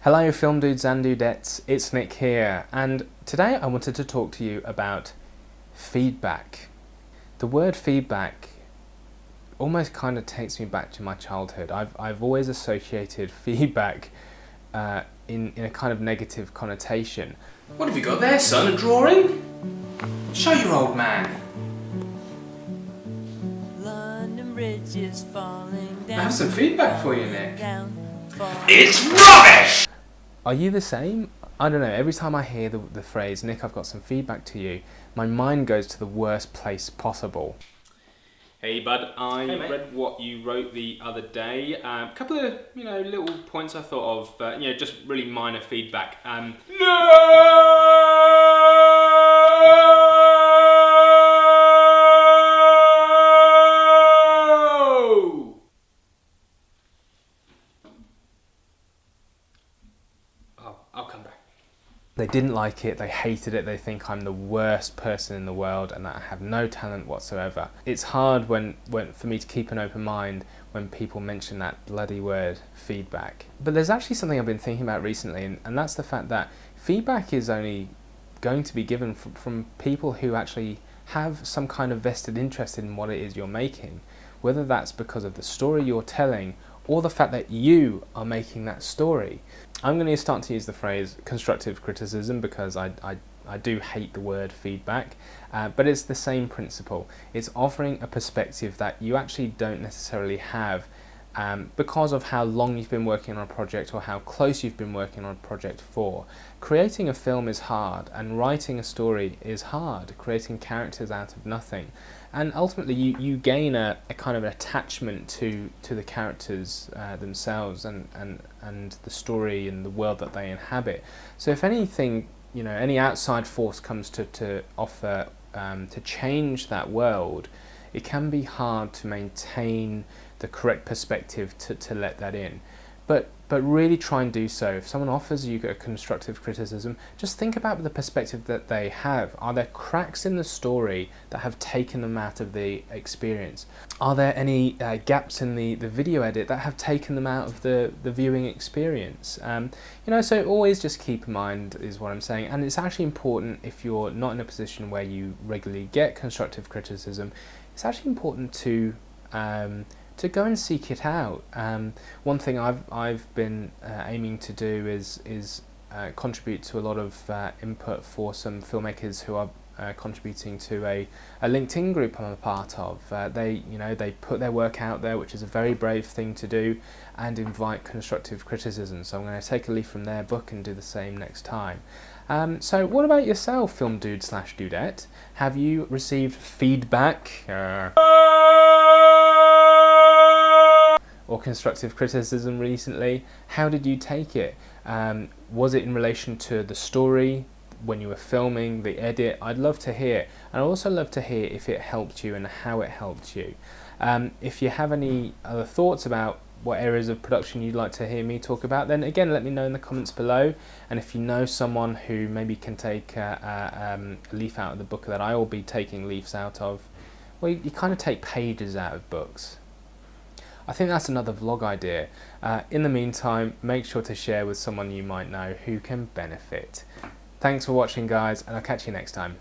Hello film dudes and dudettes, it's Nick here, and today I wanted to talk to you about feedback. The word feedback almost kind of takes me back to my childhood. I've always associated feedback in a kind of negative connotation. What have you got there, son? A drawing? Show your old man. London Bridge is falling down. I have some feedback for you, Nick. It's rubbish! Are you the same? I don't know, every time I hear the phrase, Nick, I've got some feedback to you, my mind goes to the worst place possible. Hey bud, I read what you wrote the other day. A couple of, little points I thought of, just really minor feedback. I'll come back. They didn't like it, they hated it, they think I'm the worst person in the world and that I have no talent whatsoever. It's hard for me to keep an open mind when people mention that bloody word, feedback. But there's actually something I've been thinking about recently, and that's the fact that feedback is only going to be given from people who actually have some kind of vested interest in what it is you're making, whether that's because of the story you're telling or the fact that you are making that story. I'm going to start to use the phrase constructive criticism because I do hate the word feedback, but it's the same principle. It's offering a perspective that you actually don't necessarily have because of how long you've been working on a project or how close you've been working on a project for. Creating a film is hard, and writing a story is hard, creating characters out of nothing. And ultimately you gain a kind of attachment to the characters themselves and the story and the world that they inhabit. So if anything, any outside force comes to offer to change that world, it can be hard to maintain the correct perspective to let that in. But really try and do so. If someone offers you a constructive criticism, just think about the perspective that they have. Are there cracks in the story that have taken them out of the experience? Are there any gaps in the video edit that have taken them out of the viewing experience? So always just keep in mind is what I'm saying. And it's actually important, if you're not in a position where you regularly get constructive criticism, it's actually important to go and seek it out. One thing I've been aiming to do is contribute to a lot of input for some filmmakers who are contributing to a LinkedIn group I'm a part of. They put their work out there, which is a very brave thing to do, and invite constructive criticism. So I'm going to take a leaf from their book and do the same next time. So what about yourself, film dude / dudette? Have you received feedback or constructive criticism recently? How did you take it? Was it in relation to the story, when you were filming, the edit? I'd love to hear. And I'd also love to hear if it helped you and how it helped you. If you have any other thoughts about what areas of production you'd like to hear me talk about, then again let me know in the comments below. And if you know someone who maybe can take a leaf out of the book that I will be taking leaves out of, well, you kind of take pages out of books. I think that's another vlog idea. In the meantime, make sure to share with someone you might know who can benefit. Thanks for watching, guys, and I'll catch you next time.